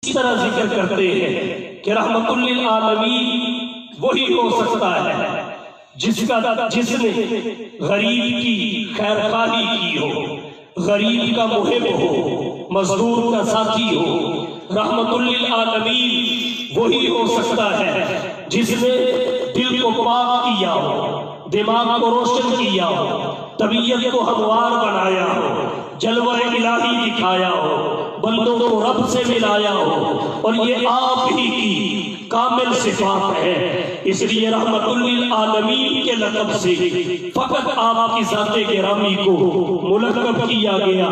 اس طرح ذکر کرتے ہیں کہ رحمت للعالمین وہی ہو سکتا ہے جس نے غریب کی خیر خواہی کی ہو، غریب کا محب ہو، مزدور کا ساتھی ہو۔ رحمت للعالمین وہی ہو سکتا ہے جس نے دل کو پاک کیا ہو، دماغ کو روشن کیا ہو، طبیعت کو ہموار بنایا ہو، جلوہ الہی دکھایا ہو، بندوں کو رب سے ملایا ہو، اور یہ آپ ہی کی کامل صفات ہے۔ اس لیے رحمت للعالمین کے لقب سے فقط آپ کی ذات گرامی کو ملقب کیا گیا۔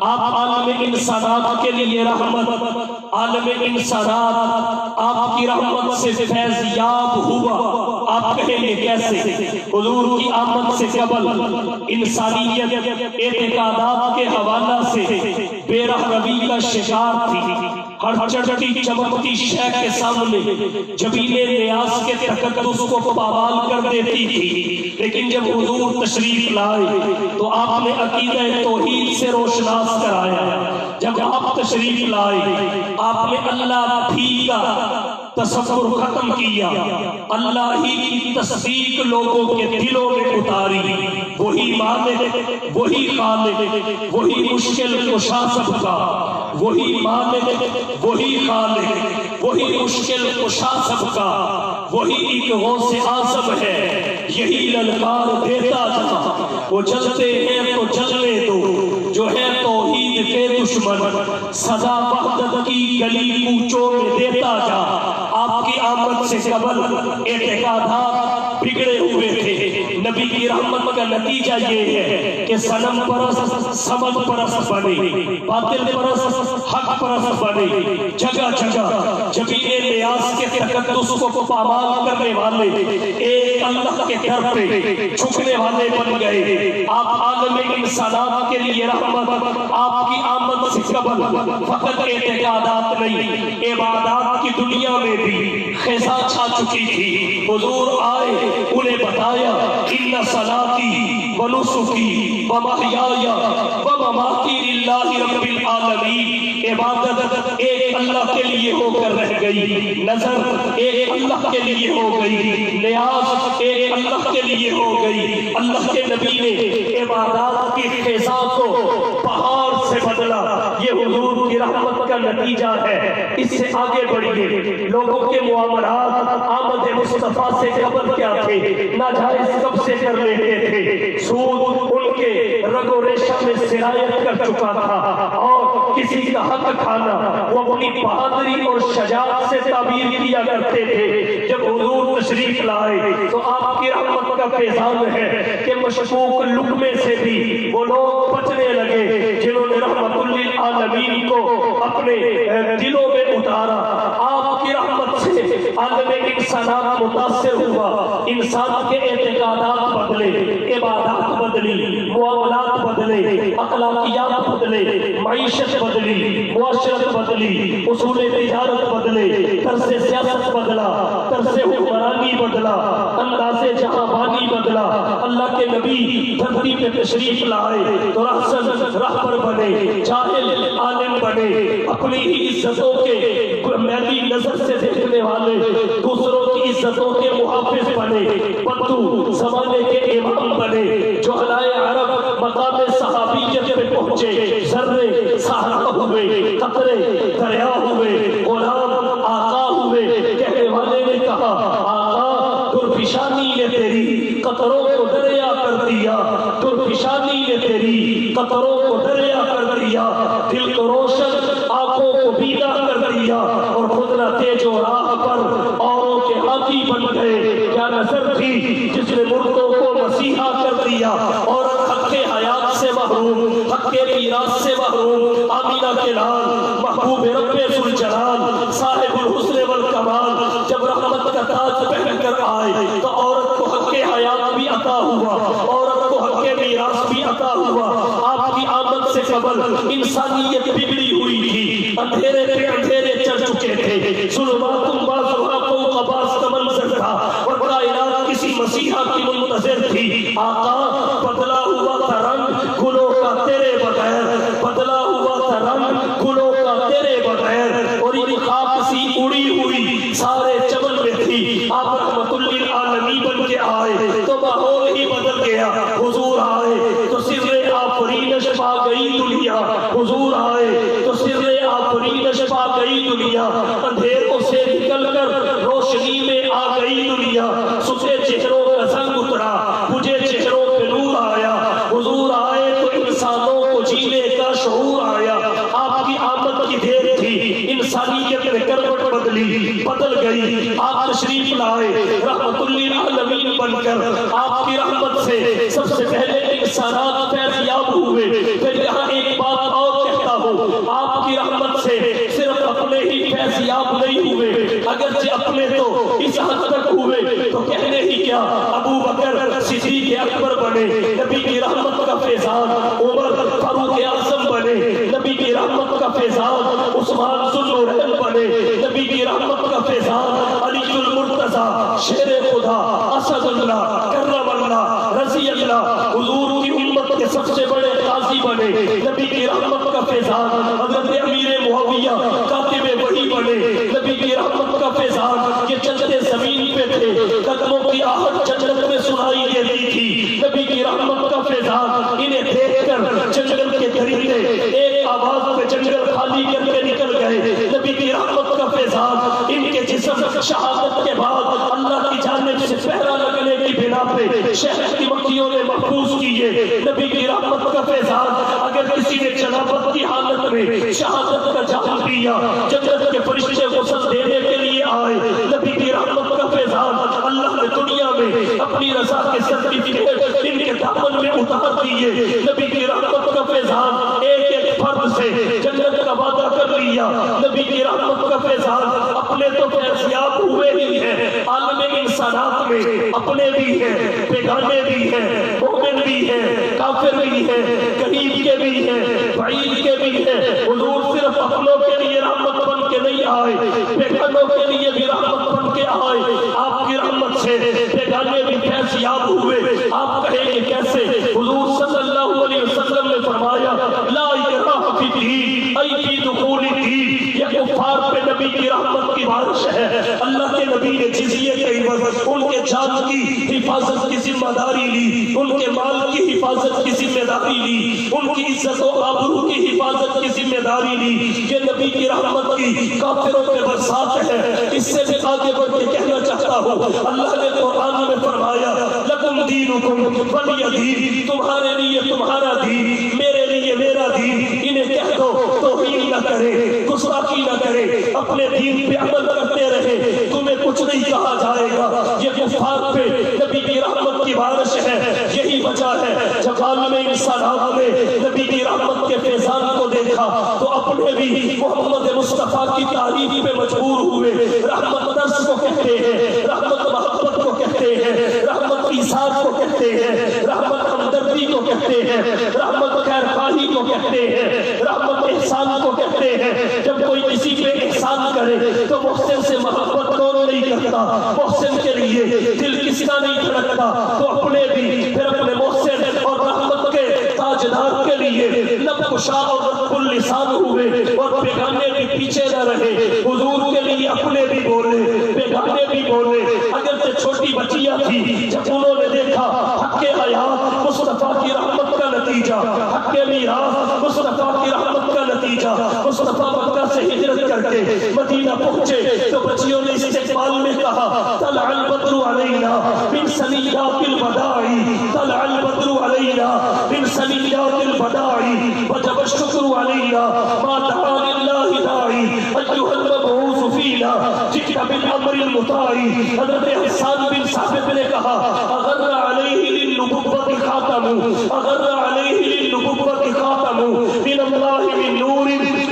آپ عالم انسانات کے لیے رحمت، عالم انسانات آپ کی رحمت سے فیض یاب ہوا۔ آپ کہیں گے کیسے؟ حضور کی آمد سے قبل انسانیت اعتقادات کے حوالہ سے بے رحمی کا شکار تھی۔ ہر چڑھتی چمکتی شے کے سامنے جبینے نیاز کے تقدس کو پامال کر دیتی تھی، لیکن جب حضور تشریف لائے تو آپ نے عقیدہ توحید سے روشناس کرایا۔ جب آپ تشریف لائے آپ نے اللہ بھی کا تصور ختم کیا، اللہ ہی کی تصدیق لوگوں کے دلوں میں اتاری۔ وہی مالک، وہی خالق، وہی مشکل کشا سب کا، وہی مالک، وہی خالق، وہی مشکل کشا سب کا، وہی ایک غوث اعظم ہے، یہی للکار دیتا جا۔ وہ جلتے ہیں تو جلنے دو، جو ہے توحید کے دشمن، سزا وحدت کی گلی کوچوں میں دیتا جا۔ آپ کی آمد سے قبل اعتقادات بگڑے ہوئے تھے۔ نبی کی رحمت کا نتیجہ یہ ہے کہ صنم پرست سمد پرست بنے، باطل پرست حق پرست بنے، جگہ جگہ جبینے نیاز کے تقدس کو پامال کرنے والے ایک اللہ کے در پہ جھکنے والے بن گئے۔ آپ عالم انسانات کے لیے رحمت، آپ کی آمد سے قبل فقط اعتقادات نہیں، عبادات کی دنیا میں بھی خزاں چھا چکی تھی۔ حضور آئے، انہیں بتایا ان صلاتی و نسکی و محیای و مماتی للہ رب العالمین۔ عبادت ایک اللہ کے لیے ہو کر رہ گئی، نظر ایک اللہ کے لیے ہو گئی، نیاز ایک اللہ کے لیے ہو گئی۔ اللہ کے نبی نے عبادات کی خزاں کو پہاڑ سے بدلا۔ یہ حضور کی رحمت کا نتیجہ ہے۔ اس سے آگے بڑھیے، لوگوں کے معاملات آمد مصطفیٰ سے قبل کیا تھے؟ ناجائز کب سے کر لیتے تھے، سود ان کے رگ و ریشہ میں سرایت کر چکا تھا، اور کسی کا حق کھانا وہ اپنی بہادری اور شجاعت سے تعبیر کیا کرتے تھے۔ جب حضور تشریف لائے تو آپ کی رحمت کا فیضان ہے کہ مشکوک لقمے سے بھی وہ لوگ بچنے لگے جنہوں نے رحمت للعالمین کو اپنے دلوں میں اتارا۔ آپ کی رحمت سے عالم انسانات متاثر ہوا، انسان کے اعتقادات بدلے، عبادات بدلی، معاملات بدلے، اخلاقیات بدلے، معیشت بدلی، معاشرت بدلی، اصول تجارت بدلے، طرز سیاست بدلا، طرز حکمرانی بدلا، انداز جہاں بدلا۔ اللہ کے نبی دھرتی پہ تشریف لائے تو رہبر بنے، جاہل عالم بنے، اپنی ہی عزتوں کے میلی نظر سے دیکھنے والے دوسروں کی عزتوں کے محافظ بنے، بدو زمانے کے امام بنے، جو علائے عرب مقام صحابیت پہ پہنچے، ذرے صحرا ہوئے، قطرے دریا ہوئے، غلام آقا ہوئے۔ کہنے والے نے کہا آقا درفشانی نے تیری قطروں کو دریا کر دیا، درفشانی نے تیری قطروں کو دریا کر دیا، دل کو روشن آنکھوں کو بینا کر دیا، اور خود نہ تیج و راہ پر اوروں کے حاکی بن گئے۔ کیا نظر تھی جس نے مردوں کو مسیحا کر دیا، اور حق حیات سے محروم، حق میراث سے محروم، آمینہ کے لال محبوب رب ذوالجلال صاحب الحسن والکمال جب رحمت کا تاج پہن کر آئے تو عورت کو حق حیات بھی عطا ہوا، عورت کو حق میراث بھی عطا ہوا۔ آپ کی آمد سے قبل انسانیت بگڑی ہوئی تھی، اندھیرے پہ اندھیرے چڑھ چکے تھے، ظلمات بعضها فوق بعض کا منظر تھا، اور کائنات کسی مسیحا کی منتظر تھی۔ آقا بدلا ہوا تھا رنگ گلوں کا تیرے بغیر، بدلا ہوا تھا رنگ گلوں کا تیرے بغیر، اور سی اڑی ہوئی سارے چمن میں تھی، آپ رحمت للعالمین بن کے آئے تو ماحول ہی بدل گیا۔ حضور آئے تو سر آفرینش پا گئی دنیا، حضور آئے تو سر آفرینش پا گئی دنیا، اندھیروں سے نکل کر روشنی میں آ گئی دنیا، سجھے چہروں کا زنگ اترا، بجھے چہروں پہ نور آیا، حضور آئے تو انسانوں کو جینے کا شعور آیا۔ آپ کی آمد کی دیر تھی، انسانیت نے کروٹ بدل گئی، آپ تشریف لائے رحمت للعالمین بن کر، آپ کی رحمت سے سب سے پہلے انسانات فیضیاب ہوئے۔ پھر یہاں ایک بات اور کہتا ہوں، آپ کی رحمت سے صرف اپنے ہی فیضیاب نہیں ہوئے، اگرچہ اپنے تو اس حد تک ہوئے تو کہنے ہی کیا، ابو بکر صدیق اکبر بنے، نبی کی رحمت کا فیضان، عمر فاروق اعظم بنے، نبی کی رحمت کا فیضان، عثمان ذوالنورین بنے، نبی کی رحمت کا فیضان، علی المرتضی شیر خدا، اسد اللہ، کرم اللہ، رضی اللہ، حضور کی امت کے سب سے بڑے قاضی بنے، نبی کی رحمت کا فیضان، حضرت امیر معاویہ کاتب وحی بنے، نبی کی رحمت کا فیضان، یہ چلتے زمین پہ تھے، قدموں کی آہٹ جنت میں سنائی دیتی تھی، نبی کی رحمت کا فیضان، انہیں دیکھ کر جنگل کے درندے ایک آواز میں جنگل خالی کر کے نکل گئے، نبی کی رحمت کا فیضان، ان کے جسم شہادت کے بعد اللہ کی جانب سے پہرا لگنے کی بنا پہ شہر کی مکھیوں نے محفوظ کیے، نبی کی رحمت کا فیضان، اگر کسی نے جنابت کی حالت میں شہادت کا جام پیا، جنت کے فرشتے غسل دینے کے لیے آئے، نبی کی رحمت کا فیضان، اللہ نے دنیا میں اپنی رضا کے سرٹیفکیٹ ان کے دامن میں اتار دیے، نبی کی رحمت کا فیضان، ایک ایک فرد سے جنت کا وعدہ کر لیا، نبی کی رحمت کا فیضان، اپنے تو فیضیاب ہوئے ہی ہیں، عالم انسانات میں اپنے بھی ہیں، بیگانے بھی ہیں، مومن بھی ہیں، کافر بھی ہیں، قریب کے بھی ہیں، بعید کے بھی ہیں، حضور صرف اپنوں کے لیے رحمت بن کے نہیں آئے، بیگانوں کے لیے بھی رحمت بن کے آئے، آپ کی رحمت سے بیگانے بھی فیضیاب ہوئے۔ آپ کہیں گے کیسے؟ حضور صلی اللہ علیہ وسلم نے فرمایا، لا اکراہ فی الدین، ای فی دخول الدین، یہ کفار پہ نبی کی رحمت کی بارش ہے۔ اللہ کے نبی نے جزیے کے عوض ان کے جان کی حفاظت کی ذمہ داری لی، ان کے مال کی حفاظت کی ذمہ داری لی، ان کی عزت و آبرو کی حفاظت کی ذمہ داری لی۔ یہ نبی کی رحمت کی کافروں پہ برسات ہے۔ اس سے بھی آگے بڑھ کے کہنا چاہتا ہوں، اللہ نے قرآن میں فرمایا، لکم دینکم ولی دین، تمہارے لیے تمہارا دین، میرے لیے میرا دین۔ انہیں کہہ دو توہین نہ کرے، گستاخی نہ کرے، اپنے دین پہ عمل کرتے رہے، تمہیں کچھ نہیں کہا جائے گا۔ یہ کفار پہ نبی کی رحمت کی بارش ہے۔ یہی وجہ ہے جب عالم انسانات نے نبی کی رحمت کے فیضان کو دیکھا تو اپنے بھی محمد مصطفیٰ کی تعریف پہ مجبور ہوئے۔ رحمت درس کو کہتے ہیں، رحمت محبت کو کہتے ہیں، رحمت ایثار کو کہتے ہیں، رحمت ہمدردی کو کہتے ہیں، رحمت خیر خواہی کو کہتے ہیں، رحمت احسان کو کہتے ہیں۔ جب کوئی کسی پہ احسان کرے تو محسن سے محبت کون نہیں کرتا؟ محسن کے لیے دل کس کا نہیں دھڑکتا؟ تو اپنے بھی پھر اپنے محسن اور رحمت کے تاجدار کے لیے لب کشا اور رب اللسان ہوئے، اور بیگانے بھی پیچھے نہ رہے۔ حضور کے لیے اپنے بھی بولے، بیگانے بھی بولے۔ اگرچہ چھوٹی بچیاں تھی، جب انہوں نے دیکھا حق حیات مصطفیٰ کی رحمت کا نتیجہ، حق میراث مصطفیٰ کی رحمت کا نتیجہ، مصطفیٰ مکہ سے ہجرت کر کے مدینہ پہنچے تو بچیوں نے استقبال میں کہا، طلع البدر علینا من ثنیات الوداع، طلع البدر علینا من ثنیات الوداع، وجب الشکر علینا ما دعا للہ داعی، ایھا المبعوث فینا جئت بالامر المطاع۔ حضرت حسان بن ثابت نے کہا، اغر علیہ للنبوۃ خاتم، اغر علیہ للنبوۃ خاتم من اللہ من نور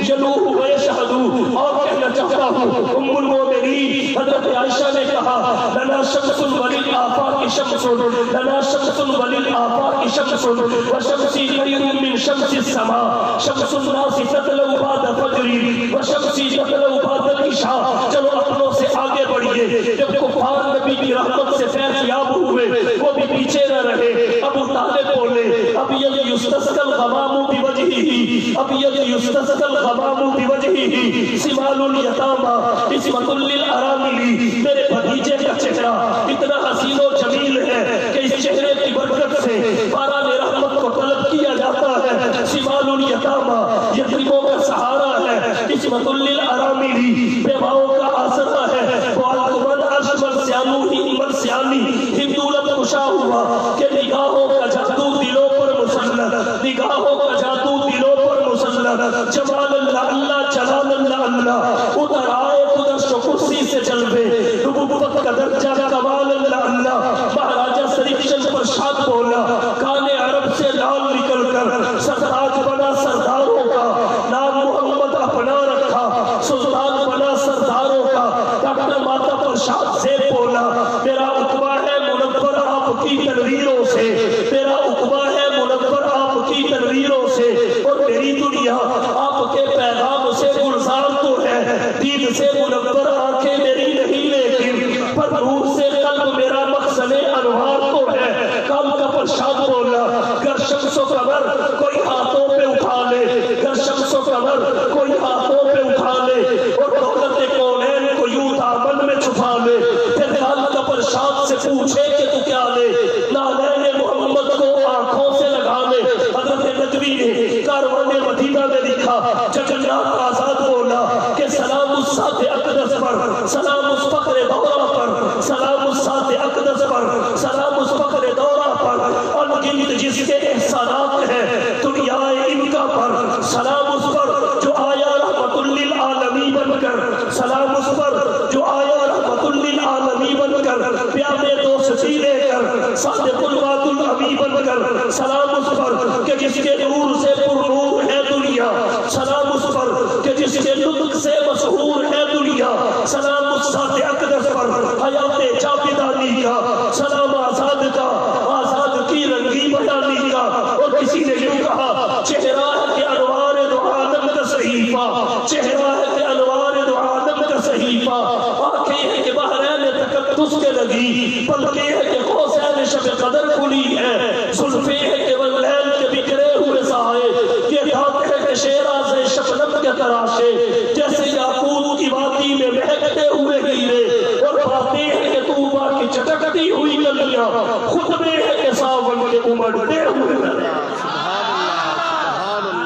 یلوح ویشہد۔ اور کہنا چاہتا ہوں، ام المومنین حضرت عائشہ نے کہا، لنا شمس وللآفاق شمس، لنا شمس وللآفاق شمس، وشمسی خیر من شمس السماء، شمس الناس تطلع بعد فجر وشمسی تطلع بعد العشاء۔ چلو اپنوں سے آگے بڑھیے۔ جب کفار نبی کی رحمت سے فیض یاب ہوئے وہ بھی پیچھے نہ رہے. ابو طالب بولے ابیض یستسقى الغمام بوجهه ابیض یستسقى الغمام بوجهه سمال الیتامى عصمۃ للارامل. میرے بھتیجے کا چہرہ اتنا حسین و جمیل ہے کہ اس چہرے کی برکت سے باران رحمت کو طلب کیا جاتا ہے. سمال الیتامى یتیموں کا سہارا ہے. عصمۃ للارامل بیواؤں کا آسرا ہے. ہندولت خوشا ہوا کہ نگاہوں کا جادو دلوں پر مسلط, نگاہوں کا جادو دلوں پر مسلط. جمال اللہ اللہ جلال اللہ اللہ ادھر آئے ادھر شو کرسی سے جلوے. نبوت کا درجہ کمال اللہ اللہ. مہاراجہ سلیکشن پر شاد بولا کانے عرب سے لال نکل کر سرتاج بنا سرداروں کا. نام محمد اپنا رکھا سلطان بنا سرداروں کا. ڈاکٹر ماتا پر شاد سے بولا میرا عقبہ ہے منور آپ کی تنویروں سے, میرا عقبہ ہے منور آپ کی تنویروں سے. اور میری دنیا آپ کے پیغام سے گلزار تو ہے, دین سے منور آنکھیں میری نہیں لیکن پر نور سے قلب میرا مخزن انوار تو ہے. کام کا پرشاد بولا گر شمس و قمر کوئی ہاتھوں پہ اٹھا لے, گر شمس و قمر کوئی ہاتھوں پہ اٹھا لے اور دولت کونین کو یوں دامن میں چھپا لے. پھر کام کا پرشاد سے پوچھے کہ تو کیا لے, نالین محمد کو آنکھوں سے لگا لے. حضرت ندوی نے کاروان مدینہ میں لکھا جگنات آزاد بولا کہ سلام اس ذات اقدس پر, سلام اس فخر دورہ پر, سلام اس ذات اقدس پر, سلام اس فخر دورہ پر. انگنت جس کے احسانات ہیں دنیا ان کا پر, سلام اس پر جو آیا رحمت للعالمین بن کر, سلام اس پر جو آیا رحمت للعالمین بن کر, پیامے دوستی لے کر صادق الوعد النبی بن کر. سلام اس پر کہ جس کے نور سے پر نور ہے دنیا, سلام اس پر کہ جس کے نطق سے مشہور ہے دنیا. سلام اس ذات اقدس پر حیات جاویدانی کا, سلام آزاد کا آزاد کی رنگی بیانی کا. اور کسی نے یوں کہا چہرہ ہے کہ انوار دو عالم کا صحیفہ, چہرہ ہے کہ انوار دو عالم کا صحیفہ. آنکھیں ہیں کہ بحرین تقدس کے لگی, پلکیں ہیں کہ قوسین شب قدر کھلی ہے, زلفیں ہیں کہ واللیل کے بکھرے ہوئے سائے, یہ دانت ہے کہ شیراز شبنم کے تراشے جیسے یاقوت کی وادی میں مہکتے ہوئے ہیرے. اور باتیں ہیں کہ طوبا کی چٹکتی ہوئی گلیاں, خطبے ہیں کہ ساون کے امڑتے ہوئے گلیاں.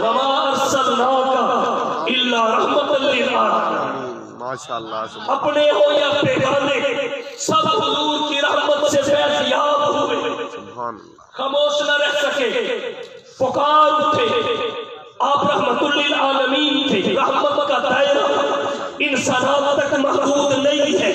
وما ارسلناک الا رحمۃ للعالمین. ماشاءاللہ اپنے ہو یا بیگانے سب حضور کی رحمت سے فیض یاب ہوئے. خاموش نہ رہ سکے, پکار اٹھے. آپ رحمت للعالمین تھے. رحمت کا دائرہ انسانات تک محدود نہیں ہے.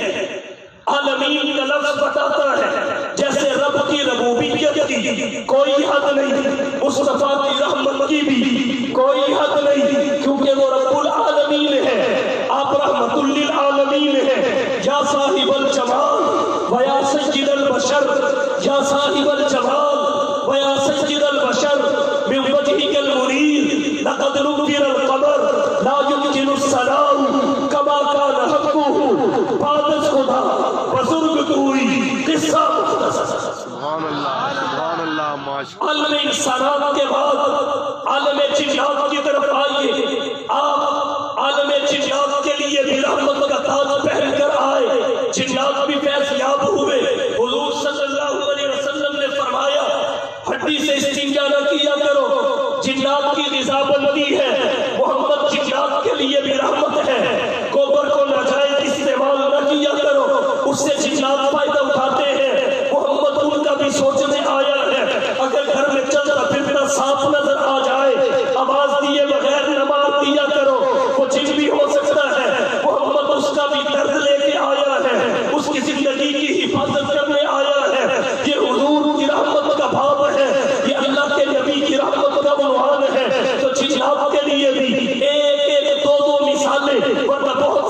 عالمین کا لفظ بتاتا ہے جیسے رب کی ربوبیت کی کوئی حد نہیں, مصطفیٰ کی رحمت کی بھی کوئی حد نہیں, کیونکہ وہ رب العالمین ہے. آپ رحمت للعالمین ہے. یا صاحب الجمال ویا سید البشر, یا صاحب الجمال ویا سید البشر من وجهك المنیر لقد نکر القمر لا يمكن السلام کما کان حقه بادش خدا بزرگ کوئی قصہ مختصر. سبحان اللہ ماشاءاللہ. عالم انسانات کے بعد عالم جنات کی طرف آئیے. آپ عالم جنات کے لیے بھی رحمت کا تاج پہن کر آئے. جنات بھی فیض یاب ہوئے. حضور صلی اللہ علیہ وسلم نے فرمایا ہڈی سے استنجا نہ کیا کرو, جنات کی غذا بنتی ہے. محمد جنات کے لیے بھی رحمت ہے. گوبر کو ناجائز استعمال نہ کیا کرو, اس سے جنات فائدہ اٹھاتے ہیں. محمد ان کا بھی سوچنے آیا ہے. اگر گھر میں چلتا پھرتا صاف نظر آ جائے آواز دیے بغیر نہ مار دیا کرو, وہ جن بھی ہو سکتا ہے. محمد اس کا بھی درد لے کے آیا ہے, اس کی زندگی کی حفاظت کرنے آیا ہے. یہ حضور کی رحمت کا بھاو ہے, یہ اللہ کے نبی کی رحمت کا عنوان ہے. تو جنات کے لیے بھی ایک ایک دو دو مثالیں ورنہ بہت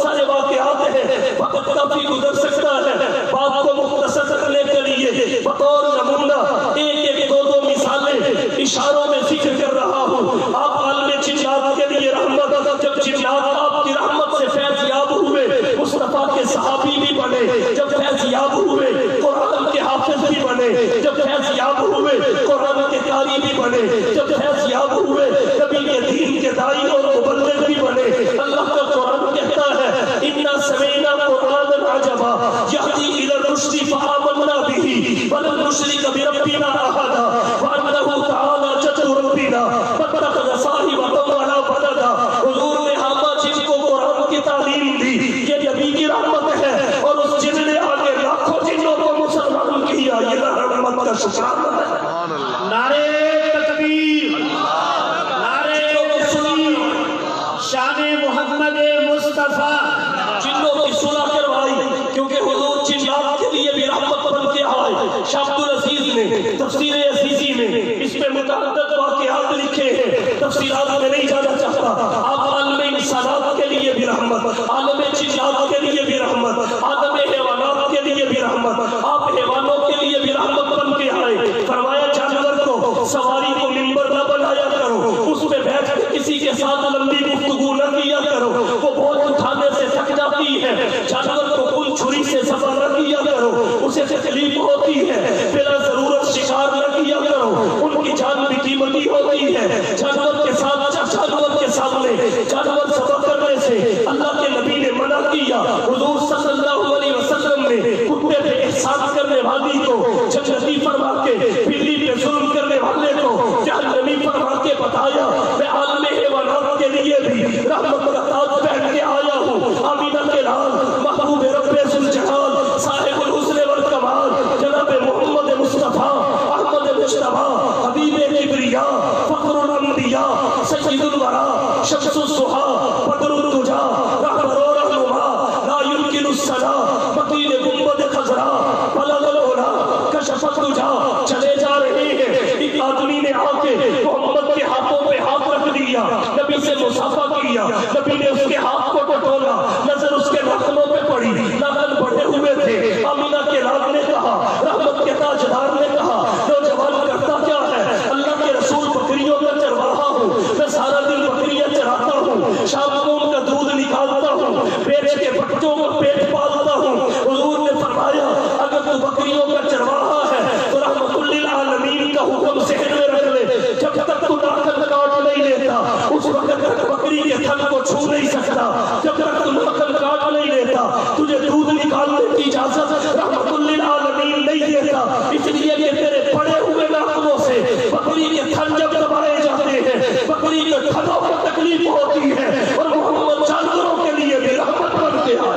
شکرانہ ہے۔ سبحان اللہ نعرے تکبیر، نعرے تکبیر، شان محمد مصطفیٰ۔ جنوں کی صلح کروائی کیونکہ حضور جنات کے لیے بھی رحمت بن کے آئے۔ شاہ عبدالعزیز نے تفسیر عزیزی میں اس پہ متعدد واقعات لکھے ہیں، تفسیرات میں نہیں جانا چاہتا۔ آپ عالم انسانات کے لیے بھی رحمت، عالم جنات کے لیے بھی رحمت، عالم حیوانات کے لیے بھی رحمت، آپ حیوانوں کے لیے بھی رحمت بن کے آئے۔ فرمایا جانور کو سواری کو منبر نہ بنایا کرو، اس پہ بیٹھ کے کسی کے ساتھ لمبی گفتگو نہ کیا کرو، وہ بہت اٹھانے سے تھک جاتی ہے۔ جانور کو کوئی چھری سے ذبح نہ کیا کرو، اسے تکلیف ہوتی ہے۔ بلا ضرورت شکار نہ کیا کرو، ان کی جان بھی قیمتی ہوتی ہے۔ جانور کے ساتھ جانور کے سامنے جانور ذبح کرنے سے اللہ کے نبی نے منع کیا۔ حضور صلی اللہ علیہ وسلم نے کتے پہ احسان کرنے والی کو جنتی فرما کے، بلی پہ ظلم کرنے والے کو جہنمی فرما کے بتایا۔ میں عالم حیوانات کے لیے بھی رحمت کا تاج پہن کے آیا ہوں۔ آمینہ کے لال محبوب رب ذوالجلال صاحب الحسن والکمال جناب محمد مصطفیٰ احمد مجتبیٰ حبیب کبریاء فخر الانبیاء سید الورا شمس الضحیٰ بدر الدجا رہبر و رہنما لا یمکن الصلاح مکین گنبد خضرا بلغ العلا کشف الدجا چلے جا رہے ہیں۔ ایک آدمی نے آ کے محمد کے ہاتھوں پہ ہاتھ رکھ دیا، نبی سے مصافحہ کیا، نبی نے اس کے ہاتھ کو ٹٹولا، نظر اس کے ناخنوں پہ پڑی، ناخن بڑھے ہوئے تھے۔ آمینہ کے لال نے کہا، رحمت کے تاجدار نے کہا، نوجوان کرتا کیا ہے؟ اللہ کے رسول بکریوں کا چرواہا ہوں، میں سارا دن بکریاں چراتا ہوں، شام کو ان کا دودھ نکالتا ہوں، بیچ کے بچوں کا پیٹ پالتا ہوں۔ حضور نے فرمایا اگر تو بکریوں کا چرواہا ہے تو رحمت للعالمین کا حکم ذہن میں رکھ لے، جب تک تو ناخن کاٹ نہیں لیتا اس وقت تک بکری کے تھن کو چھو نہیں سکتا، جب تک تو ناخن کاٹ نہیں لیتا تجھے دودھ نکالنے کی اجازت رحمت للعالمین نہیں دیتا، اس لیے کہ تیرے پڑے ہوئے ناخنوں سے بکری کے تھن جب دبائے جاتے ہیں بکری کے تھنوں کو تکلیف ہوتی ہے، اور محمد جانوروں کے لیے بھی رحمت بنتے ہیں۔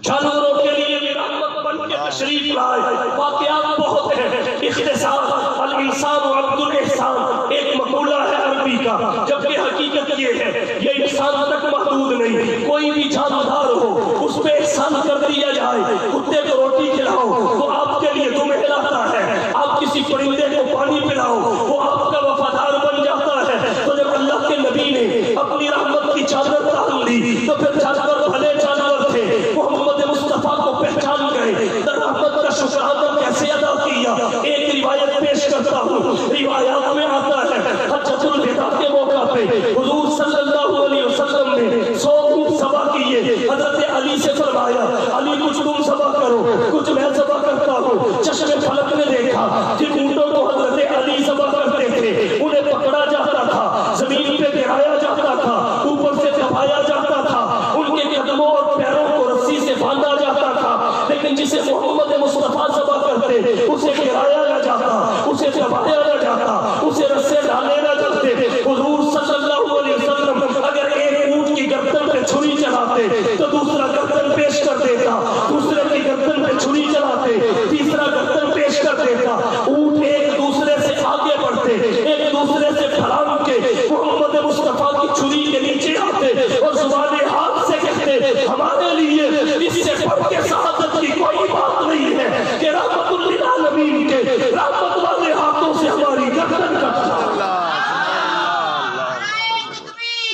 جانوروں کے لیے بھی رحمت بن کے تشریف لائے۔ واقعات بہت ہیں، اختصار الانسان عبد الاحسان ایک مقولہ ہے عربی کا، جبکہ حقیقت یہ ہے یہ انسان تک محدود نہیں، کوئی بھی جاندار ہو اس پہ احسان کر دیا جائے۔ کتے کو روٹی کھلاؤ تو آپ کے لیے دم ہلاتا ہے، آپ کسی پرندے کو پانی پلاؤ وہ آپ کا وفادار بن جاتا ہے۔ تو جب اللہ کے نبی نے اپنی رحمت کی چادر تان دی تو پھر جانور بھلے جانور تھے، محمد مصطفیٰ کو پہچان گئے، رحمت کا شکرانہ کیسے ادا کیا۔ ایک روایت پیش کرتا ہوں، روایات میں آتا ہے حجۃ الوداع کے موقع پہ حضور صلی اللہ علیہ وسلم نے 100 اونٹ ذبح کیے۔ حضرت علی سے فرمایا علی کچھ تم ذبح کرو کچھ میں ذبح کرتا ہوں۔ چشم فلک نے دیکھا جن اونٹوں کو حضرت علی ذبح کرتے تھے انہیں پکڑا جاتا تھا، زمین پہ گرایا جاتا تھا، اوپر سے دبایا جاتا تھا، ان کے قدموں اور پیروں کو رسی سے باندھا جاتا تھا، لیکن جسے محمد مصطفیٰ ذبح کرتے اسے گرایا نہ جاتا، اسے دبایا نہ جاتا، اسے رسے ڈالے نہ جاتے۔ حضور صلی اللہ علیہ وسلم اگر ایک اونٹ کی گردن پہ چھری چلاتے تو دوسرا گردن پیش کر دیتا، دوسرے کی گردن پہ چھری چلاتے تیسرا گردن پیش کر دیتا، اونٹ ایک دوسرے سے آگے بڑھتے، ایک دوسرے سے پھلانگ کے محمد مصطفیٰ کی چھری کے نیچے آتے اور زبان ہاتھ سے کہتے ہمارے لیے اس سے بڑھ کے شہادت کی کوئی بات نہیں ہے کہ رحمت للعالمین کے رحمت والے ہاتھوں سے ہماری گردن کٹتا۔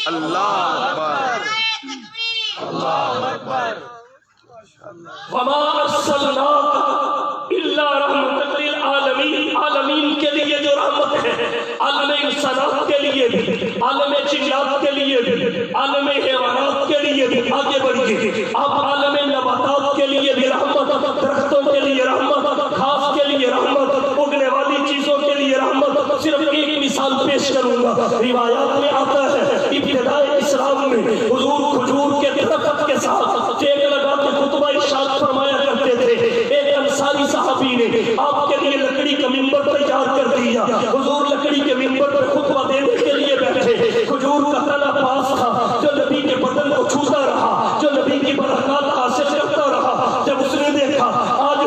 اللہ اکبر، اللہ اکبر۔ وما ارسلناک الا رحمت للعالمین، عالمین کے لیے جو رحمت ہے، عالم انسانات کے لیے بھی، عالم جنات کے لیے بھی، عالم حیوانات کے لیے بھی آگے بڑھیے۔ آپ عالم نباتات کے لیے بھی رحمت، درختوں کے لیے رحمت، گھاس کے لیے رحمت، اگنے والی چیزوں کے لیے رحمت۔ صرف ایک مثال پیش کروں گا، روایات میں آتا ہے ابتدائے اسلام میں حضور کھجور کے درخت کے ساتھ ٹیک لگا کے خطبہ ارشاد فرمایا کرتے تھے۔ ایک انصاری صحابی نے آپ کے لیے لکڑی کا منبر تیار کر دیا، حضور لکڑی کے منبر پر خطبہ دینے کے لیے بیٹھے، کھجور کا تنا پاس تھا جو نبی کے بدن کو چھوتا رہا، جو نبی کی برکات حاصل کرتا رہا۔ جب اس نے دیکھا آج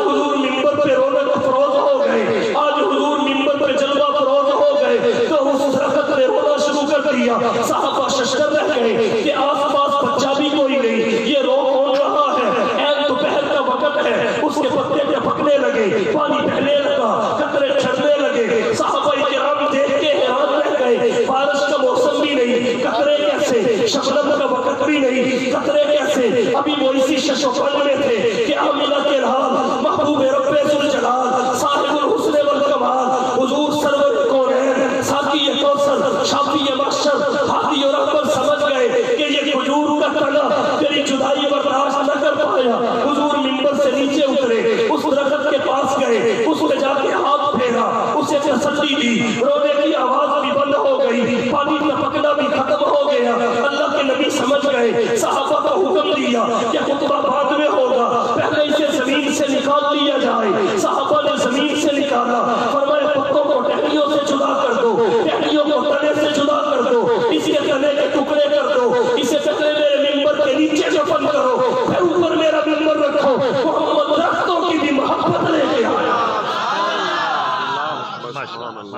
رہے کہ آس پاس بچہ بھی کوئی نہیں، یہ رو کون رہا ہے؟ عین دوپہر کا وقت ہے، اس کے پتے ٹپکنے لگے، پانی بہنے لگا، قطرے چھڑنے لگے، صحابہ کرام دیکھ کے حیران رہ گئے، بارش کا موسم بھی نہیں، قطرے کیسے؟ شبنم کا وقت بھی نہیں، قطرے کیسے؟ ابھی وہ اسی شش و پل میں تھے کہ آمنہ کے لال محبوب رب ذوالجلال صاحب الحسن والکمال حضور سرور کونین ساقی کوثر شافی محشر ہادی اور رحمت سمجھ گئے کہ یہ کھجور کا تنا تیری جدائی برداشت نہ کر پایا۔ حضور منبر سے نیچے اترے، اس درخت کے پاس گئے، اس پہ جا کے ہاتھ پھیرا، اسے تسلی دی، رونے کی آواز بھی بند ہو گئی، پانی ٹپکنا بھی ختم ہو گیا۔ اللہ کے نبی سمجھ گئے، صحابہ کو حکم دیا کہ خطبہ بعد میں ہوگا، پہلے اسے زمین سے نکال لیا جائے۔ صحابہ نے زمین سے نکالا، فرمایا پتوں کو ٹہنیوں سے جدا کر دو، ٹہنیوں کو تنے سے جدا کر دو، اس کے تنے کے ٹکڑے کر دو، اسے پہلے میرے منبر کے نیچے دفن کرو، پھر اوپر میرا منبر رکھو۔ محمد درختوں کی بھی محبت لے کے آیا۔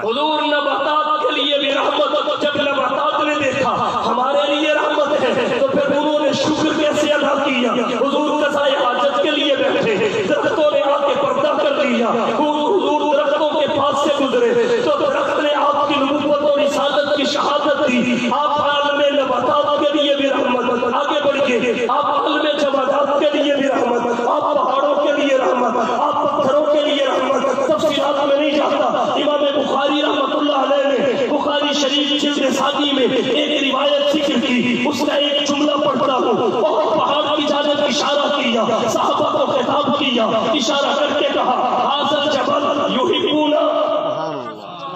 حضور نباتات کے لیے بھی رحمت، جب نباتات نے دیکھا ہمارے لیے رحمت ہے تو پھر انہوں نے شکر کیسے ادا کیا۔ حضور قضائے حاجت کے لیے بیٹھے، درختوں نے آ کے پردہ کر دیا، حضور درختوں کے پاس سے گزرے تو درخت نے آپ کی نبوت اور رسالت کی شہادت دی۔ آپ عالم نباتات کے لیے بھی رحمت، آگے بڑھ کے آپ عالم جمادات کے لیے بھی رحمت، آپ پہاڑوں کے لیے رحمت، آپ پتھروں کے لیے رحمت۔ تفصیلات میں نہیں جاتا، امام بخاری رحمت اللہ علیہ نے بخاری شریف جلد ثانی میں ایک روایت ذکر کی، اس کا ایک جملہ پڑھتا ہوں۔ اور پہاڑ کی جانب اشارہ کیا، صحابہ کو خطاب کیا، اشارہ کر کے کہا حاضر جبل یحبونا،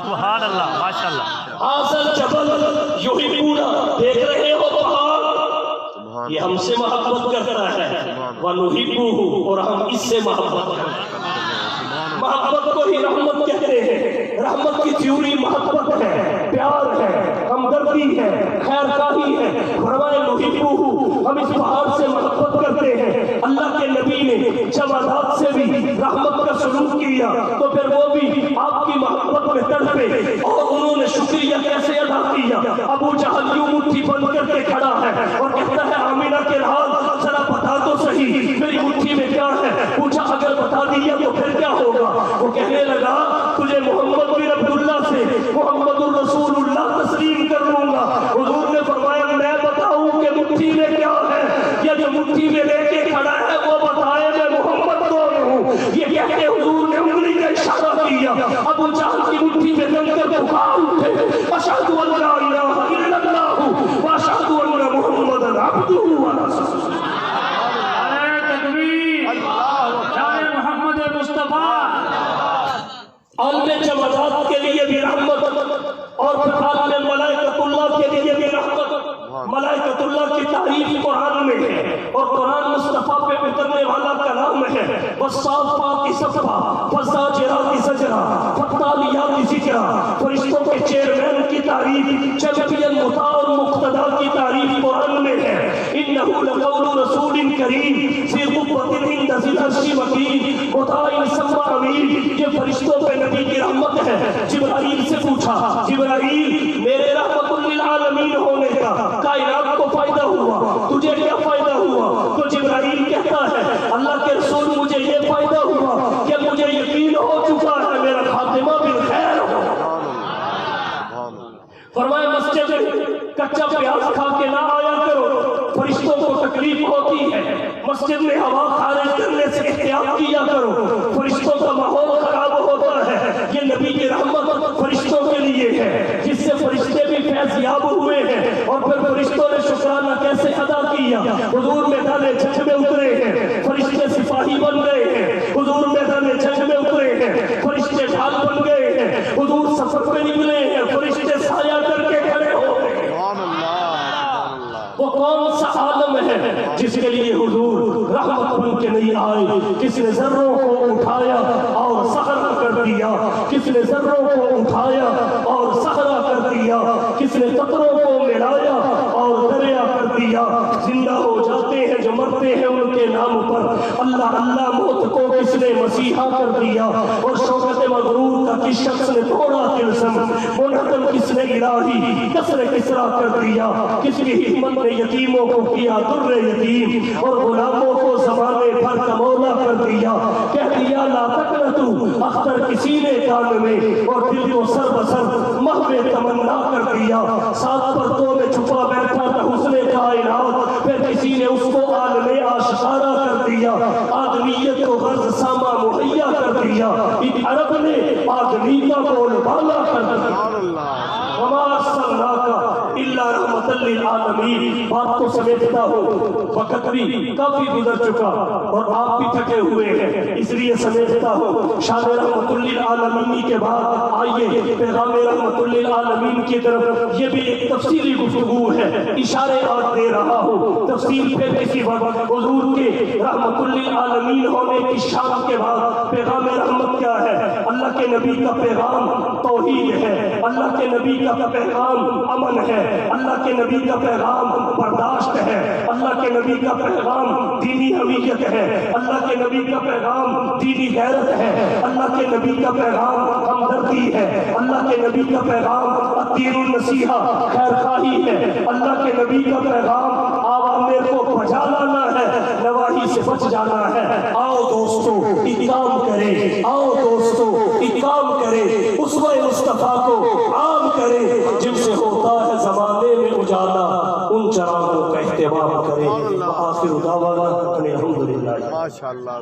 سبحان اللہ، ماشاءاللہ، حاضر جبل یحبونا، دیکھ رہے ہو پہاڑ، یہ ہم سے محبت کرتا ہے، وَنُحِبُّهُ، اور ہم اس سے محبت کرتے ہیں۔ محبت کو ہی رحمت کہتے ہیں۔ رحمت کی تھیوری محبت ہے، پیار ہے، ہمدردی ہے، خیر خواہی ہے۔ فرمائے نحبہ، ہم اس پہاڑ سے محبت کرتے ہیں۔ اللہ کے نبی نے جمادات سے بھی رحمت کا سلوک کیا تو پھر وہ بھی آپ کی محبت میں تڑپے، اور انہوں نے شکریہ کیسے ادا کیا۔ ابو جہل یوں مٹھی بند کر کے کھڑا ہے اور کہتا ہے آمینہ کے لال ذرا بتا تو صحیح میری مٹھی میں کیا ہے۔ پوچھا اگر بتا دیا تو پھر کیا ہوگا؟ وہ کہنے لگا تجھے محمد بن عبداللہ سے محمد الرسول اللہ تسلیم کر لوں گا۔ حضور نے فرمایا میں بتاؤں کہ مٹھی میں کیا ہے، یا جو مٹھی میں لے کے کھڑا ہے وہ بتائے میں محمد کون ہوں۔ یہ کہہ کے حضور نے انگلی کا اشارہ کیا۔ ابو جہل کی مٹھی میں لگ کر پکار اٹھے اشہد ان لا الہ الا اللہ واشہد ان محمدا عبدہ ورسولہ۔ عالم جمادات کے لیے بھی رحمت، اور پھر عالم ملائکۃ اللہ کے لیے بھی رحمت۔ ملائکۃ اللہ کی تعریف قرآن میں ہے، اور قرآن مصطفیٰ پہ اترنے والا کلام ہے۔ والصافات صفا والزاجرات زجرا فالتالیات ذکرا، فرشتوں کے چیئرمین کی تعریف، چیمپئن مطاع اور مقتدی کی تعریف قرآن میں ہے۔ انہ لقول رسول کریم ذی قوۃ عند ذی العرش مکین مطاع ثم امین۔ یہ فرشتوں پہ نبی کی رحمت ہے۔ جبرائیل سے پوچھا جبرائیل میرے رحمت للعالمین ہونے کا کائنات کو فائدہ ہوا، تجھے کیا فائدہ ہوا؟ تو جبرائیل کہتا ہے اللہ کے رسول مجھے یہ فائدہ ہوا کہ مجھے یقین ہو چکا ہے میرا خاتمہ بالخیر ہو۔ فرمایا مسجد کچا پیاز کھا کے نہ آیا کرو، فرشتوں کو تکلیف ہوتی ہے۔ مسجد میں ہوا خارج کرنے سے احتیاط کیا کرو، فرشتوں کا ماحول خراب ہوتا ہے۔ یہ نبی کی رحمت فرشتوں کے لیے ہے، جس سے فرشتے بھی فیض یاب ہوئے ہیں۔ اور پھر فرشتوں نے شکرانہ کیسے ادا کیا؟ حضور میدان جنگ میں اترے ہیں، فرشتے سپاہی بن گئے ہیں۔ حضور میدان جنگ میں اترے ہیں، فرشتے ڈھال بن گئے ہیں۔ حضور سفر پہ نکلے ہیں، فرشتے سایہ کر کے کھڑے ہو گئے۔ وہ کون سا عالم ہے جس کے لیے حضور رحمت بن کے نہیں آئے؟ کس نے ذروں کو اٹھایا اور صحرا کر دیا، کس نے ذروں کو اٹھایا اور صحرا کر دیا، کس نے قطروں کو ملایا اور دریا کر دیا۔ دیا. زندہ ہو جاتے ہیں جو مرتے ہیں ان کے نام پر. اللہ اللہ موت کو کس نے مسیحا کر دیا, اور شوکت مغرور کا کس شخص نے توڑا تلسم. منہدم کس نے الہی کسر کسرا کر دیا, کس کی حکمت نے یتیموں کو کیا در یتیم, اور غلاموں کو زمانے بھر کا مولا کر دیا. کہہ دیا لا تقنطوا اختر کسی نے کان میں, اور دل کو سر بسر محو تمنا کر دیا. ساتھ پردوں میں چھپا بیٹھا تھا حسن کائنات, پھر کسی نے اس کو عالم آشکارا کر دیا. آدمیت کو غرض ساما مہیا کر دیا, ایک عرب نے آدمی کا بول بالا کر دیا. وما ارسلناک الا رحمۃ للعالمین. بات کو سمیٹتا ہوں, وقت بھی کافی گزر چکا اور آپ بھی تھکے ہوئے ہیں, اس لیے سمیٹتا ہوں. شان رحمۃ للعالمین کے بعد آئیے پیغام رحمۃ للعالمین کی طرف. یہ بھی ایک تفصیلی گفتگو ہے, اشارے آج دے رہا ہوں. تفصیل پہ کسی وقت حضور کے رحمۃ للعالمین ہونے کی شان کے بعد پیغام رحمت کیا ہے. اللہ کے نبی کا پیغام توحید ہے, اللہ کے نبی کا پیغام امن ہے, اللہ کے نبی کا پیغام برداشت ہے, اللہ کے نبی کا پیغام دینی حمیت ہے, اللہ کے نبی کا پیغام دینی غیرت ہے, اللہ کے نبی کا پیغام ہمدردی ہے, اللہ کے نبی کا پیغام الدین النصیحہ خیر خواہی ہے, اللہ کے نبی کا پیغام عوامر کو بجا لانا ہے, نواہی سے بچ جانا ہے. آؤ دوستو ایک کام کریں, آؤ دوستو ایک کام کریں, اسوہ مصطفیٰ کو عام کریں, جن سے ہوتا ہے زمانے میں اجالا, ان چراغوں کا اہتمام کریں. آخر دعوانا الحمدللہ. ماشاءاللہ.